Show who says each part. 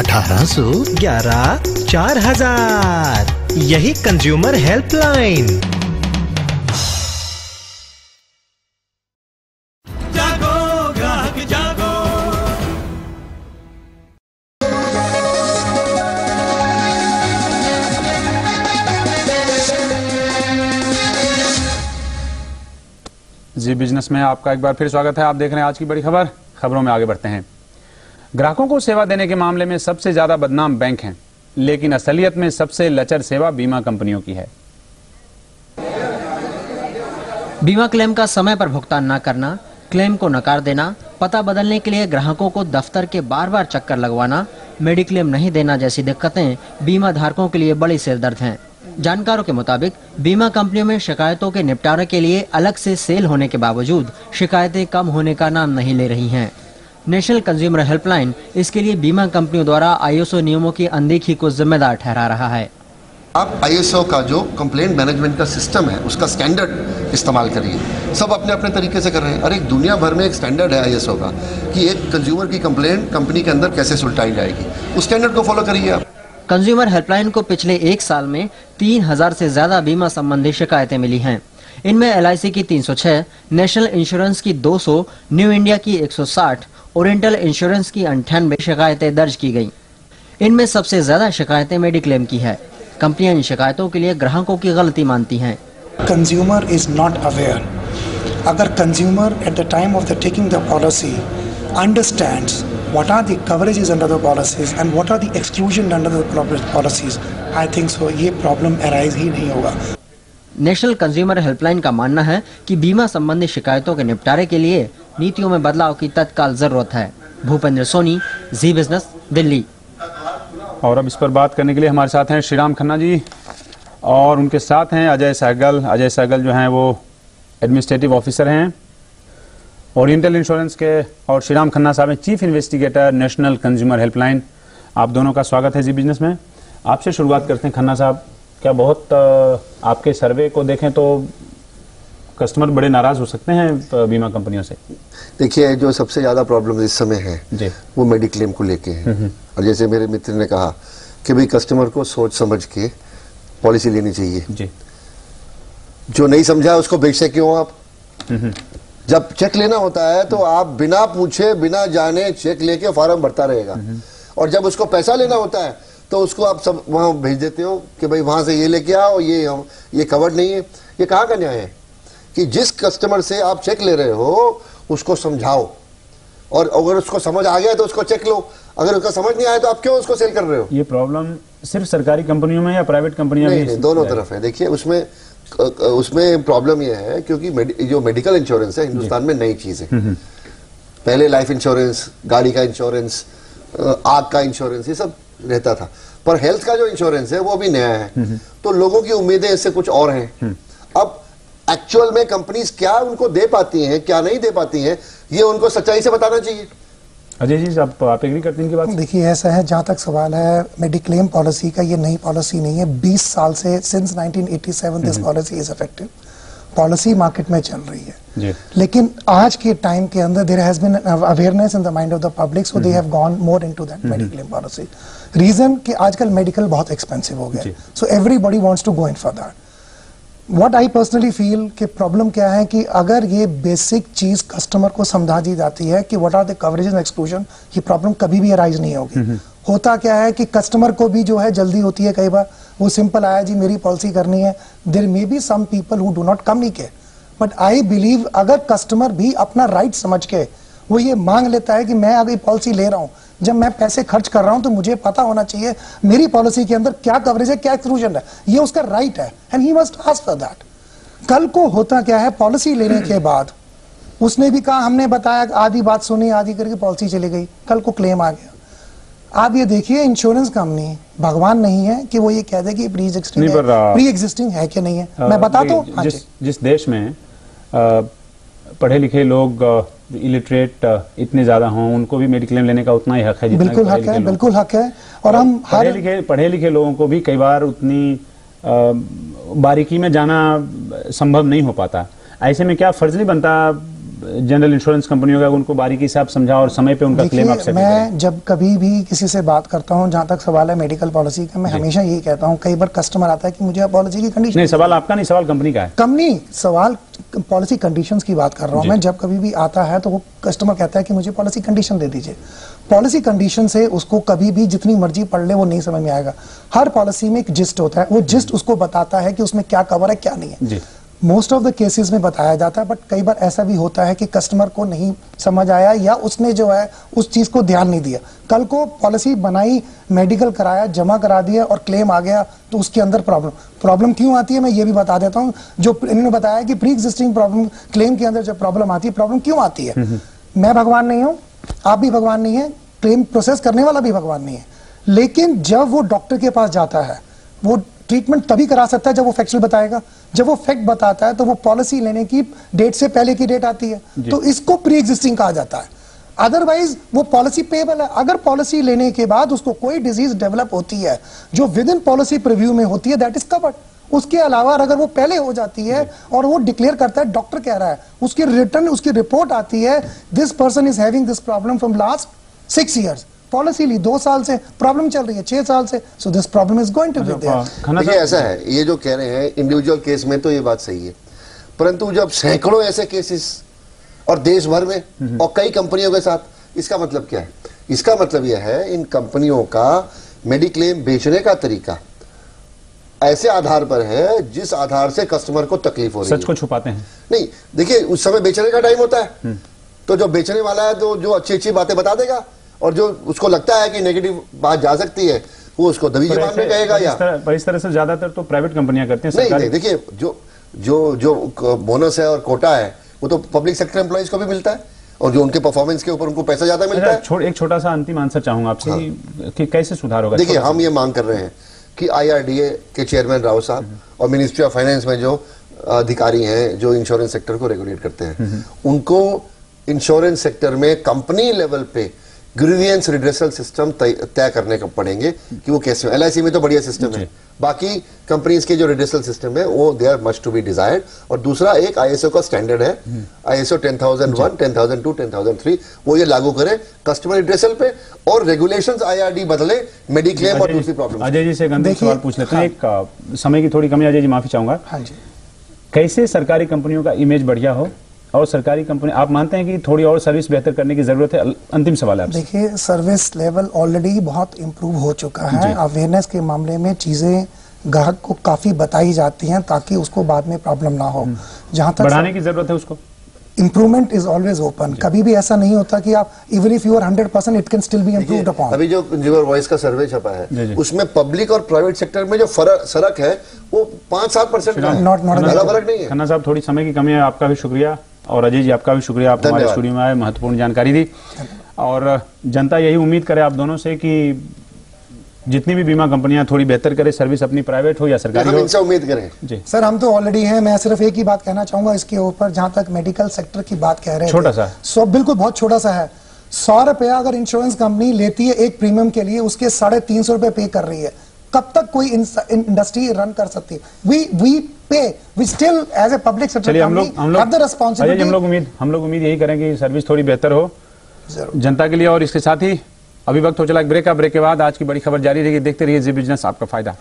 Speaker 1: 1811 4000। यही consumer helpline.
Speaker 2: जागो ग्राहक जागो।
Speaker 3: जी बिजनेस में आपका एक बार फिर स्वागत है। आप देख रहे हैं आज की बड़ी खबर। खबरों में आगे बढ़ते हैं। ग्राहकों को सेवा देने के मामले में सबसे ज्यादा बदनाम बैंक हैं, लेकिन असलियत में सबसे लचर सेवा बीमा कंपनियों की है।
Speaker 4: बीमा क्लेम का समय पर भुगतान न करना, क्लेम को नकार देना, पता बदलने के लिए ग्राहकों को दफ्तर के बार बार चक्कर लगवाना, मेडिक्लेम नहीं देना जैसी दिक्कतें बीमा धारकों के लिए बड़ी सिरदर्द हैं। जानकारों के मुताबिक बीमा कंपनियों में शिकायतों के निपटारे के लिए अलग से सेल होने के बावजूद शिकायतें कम होने का नाम नहीं ले रही हैं। नेशनल कंज्यूमर हेल्पलाइन इसके लिए बीमा कंपनियों द्वारा आईएसओ नियमों की अनदेखी को जिम्मेदार ठहरा रहा है।
Speaker 5: आप आईएसओ का जो कंप्लेंट मैनेजमेंट का सिस्टम है उसका स्टैंडर्ड इस्तेमाल करिए। सब अपने अपने तरीके से कर रहे हैं। अरे एक दुनिया भर में एक स्टैंडर्ड है आईएसओ का कि एक कंज्यूमर की कंप्लेंट कंपनी के अंदर कैसे सुलटाई जाएगी, उस स्टैंडर्ड को फॉलो करिए आप।
Speaker 4: कंज्यूमर हेल्पलाइन को पिछले एक साल में 3000 से ज्यादा बीमा संबंधी शिकायतें मिली हैं। इनमें एलआईसी की 306, नेशनल इंश्योरेंस की 200, न्यू इंडिया की 160, ओरिएंटल इंश्योरेंस की 98 शिकायतें दर्ज की गईं। इनमें सबसे ज्यादा शिकायतें मेडिक्लेम की है। कंपनियां इन शिकायतों के लिए ग्राहकों की गलती मानती हैं।
Speaker 6: Consumer is not aware. अगर consumer at the time of the taking the policy understands what are the coverages under the policies and what are the exclusion under the policies, I think so ये problem arise ही नहीं होगा।
Speaker 4: National consumer helpline का मानना है कि बीमा संबंधी शिकायतों के निपटारे के लिए नीतियों में बदलाव की तत्काल जरूरत है। भूपेंद्र सोनी, जी बिजनेस, दिल्ली।
Speaker 3: और अब इस पर बात करने के लिए हमारे साथ हैं श्रीराम खन्ना जी और उनके साथ हैं अजय सहगल। अजय सहगल जो हैं वो एडमिनिस्ट्रेटिव ऑफिसर हैं ओरिएंटल इंश्योरेंस के, और श्रीराम खन्ना साहब हैं chief investigator national consumer helpline. आप दोनों का स्वागत है जी बिजनेस में। आपसे शुरुआत करते हैं खन्ना साहब। क्या बहुत आपके सर्वे को देखें तो कस्टमर बड़े नाराज हो सकते हैं बीमा कंपनियों से?
Speaker 5: देखिए, जो सबसे ज्यादा प्रॉब्लम इस समय है वो मेडिक्लेम को लेके है। और जैसे मेरे मित्र ने कहा कि भाई कस्टमर को सोच समझ के पॉलिसी लेनी चाहिए जी। जो नहीं समझा उसको बेचे क्यों आप? जब चेक लेना होता है तो आप बिना पूछे बिना जाने चेक लेके फॉर्म भरता रहेगा, और जब उसको पैसा लेना होता है तो उसको आप सब वहां भेज देते हो कि भाई वहां से ये लेके आओ, ये कवर्ड नहीं है। ये कहाँ का न्याय है कि जिस कस्टमर से आप चेक ले रहे हो उसको समझाओ, और अगर उसको समझ आ गया तो उसको चेक लो, अगर उसका समझ नहीं आया तो आप क्यों उसको सेल कर रहे हो?
Speaker 3: ये प्रॉब्लम सिर्फ सरकारी कंपनियों में या प्राइवेट कंपनियां भी?
Speaker 5: दोनों तरफ है। देखिए, उसमें प्रॉब्लम यह है क्योंकि जो मेडिकल इंश्योरेंस है हिंदुस्तान में नई चीज है। पहले लाइफ इंश्योरेंस, गाड़ी का इंश्योरेंस, आग का इंश्योरेंस, ये सब रहता था, पर हेल्थ का जो इंश्योरेंस है वो भी नया है। तो लोगों की उम्मीदें इससे कुछ और हैं। अब एक्चुअल में कंपनीज क्या उनको दे पाती हैं, क्या नहीं दे पाती हैं, ये उनको सच्चाई से बताना चाहिए।
Speaker 3: अजय जी, आप एग्री करते हैं इनकी बात?
Speaker 6: देखिए, ऐसा है, जहाँ तक सवाल है मेडिक्लेम पॉलिसी का, ये नई पॉलिसी नहीं है। 20 साल से since 1987 this policy is effective. Policy market में चल रही है, लेकिन आज के टाइम के अंदर there has been awareness in the mind of the public, so they have gone more into that mediclaim policy. Reason कि आजकल मेडिकल बहुत एक्सपेंसिव हो गया, so everybody wants to go in for that. What I personally feel कि problem क्या है कि अगर ये बेसिक चीज कस्टमर को समझा दी जाती है कि what are the coverage and exclusion, ये प्रॉब्लम कभी भी अराइज नहीं होगी। होता क्या है कि कस्टमर को भी जो है जल्दी होती है, कई बार वो सिंपल आया जी मेरी पॉलिसी करनी है। There may be some people who do not communicate, but I believe अगर कस्टमर भी अपना राइट समझ के वो ये मांग लेता है कि मैं अगर पॉलिसी ले रहा हूं, जब मैं पैसे खर्च कर रहा हूं तो मुझे पता होना चाहिए मेरी पॉलिसी के अंदर क्या कवरेज है, क्या एक्सक्लूजन है, ये उसका राइट है, and he must ask for that. कल को होता क्या है, पॉलिसी लेने के बाद उसने भी कहा हमने बताया, आधी बात सुनी, आधी करके पॉलिसी चली गई, कल को क्लेम आ गया। आप ये देखिए, इंश्योरेंस कंपनी भगवान नहीं है कि वो ये कह दे कि प्री एग्जिस्टिंग है कि नहीं है। मैं बताता हूँ,
Speaker 3: जिस देश में पढ़े लिखे लोग इलिटरेट इतने ज्यादा हों, उनको भी मेडिक्लेम लेने का उतना ही हक है जितना
Speaker 6: बिल्कुल हक है, बिल्कुल हक है। और हम
Speaker 3: पढ़े लिखे लोगों को भी कई बार उतनी बारीकी में जाना संभव नहीं हो पाता। ऐसे में क्या फर्ज नहीं बनता जनरल इंश्योरेंस कंपनियों का उनको बारीकी से आप समझाओ और समय पे उनका क्लेम आप सेटल करें।
Speaker 6: मैं जब कभी भी किसी से बात करता हूं, जहां तक सवाल है मेडिकल पॉलिसी का, मैं हमेशा यही कहता हूं, कई बार कस्टमर आता है कि मुझे पॉलिसी की कंडीशन।
Speaker 3: नहीं, सवाल आपका नहीं, सवाल कंपनी का है।
Speaker 6: कंपनी सवाल पॉलिसी कंडीशंस की बात कर रहा हूं मैं। जब कभी भी आता है तो वो कस्टमर कहता है कि मुझे पॉलिसी कंडीशन दे दीजिए। पॉलिसी कंडीशन से उसको कभी भी जितनी मर्जी पढ़ ले वो नहीं समझ में आएगा। हर पॉलिसी में एक जिस्ट होता है, वो जिस्ट उसको बताता है कि उसमें क्या कवर है क्या नहीं है। मोस्ट ऑफ द केसेस में बताया जाता है, बट कई बार ऐसा भी होता है कि कस्टमर को नहीं समझ आया या उसने जो है उस चीज को ध्यान नहीं दिया। कल को पॉलिसी बनाई, मेडिकल कराया, जमा करा दिया और क्लेम आ गया तो उसके अंदर प्रॉब्लम क्यों आती है मैं ये भी बता देता हूं। जो इन्होंने बताया कि प्री एग्जिस्टिंग प्रॉब्लम क्लेम के अंदर जब प्रॉब्लम आती है, प्रॉब्लम क्यों आती है? मैं भगवान नहीं हूं, आप भी भगवान नहीं है, क्लेम प्रोसेस करने वाला भी भगवान नहीं है, लेकिन जब वो डॉक्टर के पास जाता है वो ट्रीटमेंट तभी करा सकता है जब वो फैक्चुअल बताएगा। जब वो फैक्ट बताता है तो वो पॉलिसी लेने की डेट से पहले की डेट आती है, तो इसको प्री एग्जिस्टिंग कहा जाता है। अदरवाइज वो पॉलिसी पेएबल है। अगर पॉलिसी लेने के बाद उसको कोई डिजीज डेवलप होती है जो विद इन पॉलिसी प्रीव्यू में होती है, दैट इज कवर्ड। उसके अलावा अगर वो पहले हो जाती है और वो डिक्लेयर करता है, डॉक्टर कह रहा है, उसकी रिटर्न उसकी रिपोर्ट आती है, this person is having this problem from last 6 years, policy ली 2 साल से, प्रॉब्लम चल रही है 6 साल से, so this problem is going to be there.
Speaker 5: देखिए ऐसा है, ये जो कह रहे हैं इंडिविजुअल केस में तो ये बात सही है, परंतु जब सैकड़ों ऐसे केसेस और देश भर में और कई कंपनियों के साथ, इसका मतलब क्या है? इसका मतलब यह है इन कंपनियों का मेडिक्लेम बेचने का तरीका ऐसे आधार पर है जिस आधार से कस्टमर को तकलीफ हो रही है।
Speaker 3: सच को छुपाते हैं।
Speaker 5: नहीं, देखिए उस समय बेचने का टाइम होता है, तो जो बेचने वाला है तो जो अच्छी अच्छी बातें बता देगा, और जो उसको लगता है कि नेगेटिव बात जा सकती है वो उसको दबी जबान में कहेगा। या
Speaker 3: इस तरह से ज्यादातर तो प्राइवेट कंपनियां करती हैं।
Speaker 5: नहीं, देखिए जो बोनस है और कोटा है वो तो पब्लिक सेक्टर एम्प्लॉइज को भी मिलता है, और जो उनके परफॉर्मेंस के ऊपर उनको पैसा ज्यादा मिलता है।
Speaker 3: एक छोटा सा अंतिम आंसर चाहूंगा आपसे कि कैसे सुधार होगा।
Speaker 5: देखिए हम ये मांग कर रहे हैं कि IRDA के चेयरमैन राव साहब और मिनिस्ट्री ऑफ फाइनेंस में जो अधिकारी हैं जो इंश्योरेंस सेक्टर को रेगुलेट करते हैं, उनको इंश्योरेंस सेक्टर में कंपनी लेवल पे ग्रीवियंस रिड्रेसल सिस्टम तय करने को पड़ेंगे कि वो कैसे। LIC में तो बढ़िया सिस्टम है, बाकी कंपनीज के जो रिड्रेसल सिस्टम है वो they are much to be desired. और दूसरा एक ISO का स्टैंडर्ड है, ISO 10001, 10002, 10003, वो ये लागू करें कस्टमर रिड्रेसल पे, और रेगुलेशंस IRD बदले मेडिक्लेम और दूसरी प्रॉब्लम।
Speaker 3: अजय जी से एक अंतिम सवाल पूछ लेते हैं। एक समय की थोड़ी कमी, अजय जी माफी चाहूंगा।
Speaker 6: हाँ जी,
Speaker 3: कैसे सरकारी कंपनियों का इमेज बढ़िया हो, और सरकारी कंपनी आप मानते हैं कि थोड़ी और सर्विस बेहतर करने की जरूरत है? अंतिम सवाल है आपसे।
Speaker 6: देखिए सर्विस लेवल ऑलरेडी बहुत इम्प्रूव हो चुका है। अवेयरनेस के मामले में चीजें ग्राहक को काफी बताई जाती हैं ताकि उसको बाद में प्रॉब्लम ना हो। जहां तक
Speaker 3: बढ़ाने की जरूरत है उसको।
Speaker 6: Improvement is always open. कभी भी ऐसा नहीं होता कि आप even if you are 100% it can still be improved upon.
Speaker 5: अभी जो कंज्यूमर वॉइस का सर्वे छपा है उसमें पब्लिक और प्राइवेट सेक्टर में जो फर्क है वो 5-7% का है, ज्यादा फर्क नहीं है।
Speaker 3: खन्ना साहब थोड़ी समय की कमी है, आपका भी शुक्रिया, और अजय जी आपका भी शुक्रिया, आप हमारे स्टूडियो में आए, महत्वपूर्ण जानकारी दी। और जनता यही उम्मीद करे आप दोनों से कि जितनी भी बीमा कंपनियां थोड़ी बेहतर करे सर्विस, अपनी प्राइवेट हो या सरकारी हो।
Speaker 5: हम इनसे उम्मीद करें
Speaker 3: जी
Speaker 6: सर, हम तो ऑलरेडी हैं। मैं सिर्फ एक ही बात कहना चाहूंगा इसके ऊपर, जहां तक मेडिकल सेक्टर की बात कह रहे हैं,
Speaker 3: छोटा सा
Speaker 6: सो बिल्कुल बहुत छोटा सा है। 100 रुपया अगर इंश्योरेंस कंपनी लेती है एक प्रीमियम के लिए, उसके 350 रुपए पे कर रही है। कब तक कोई इंडस्ट्री रन कर सकती है? we still as a public sector company have the responsibility।
Speaker 3: हम लोग उम्मीद यही करें कि सर्विस थोड़ी बेहतर हो जनता के लिए। और इसके साथ ही अभी वक्त हो चला एक ब्रेक का। ब्रेक के बाद आज की बड़ी खबर जारी रहेगी। देखते रहिए जी बिजनेस, आपका फायदा।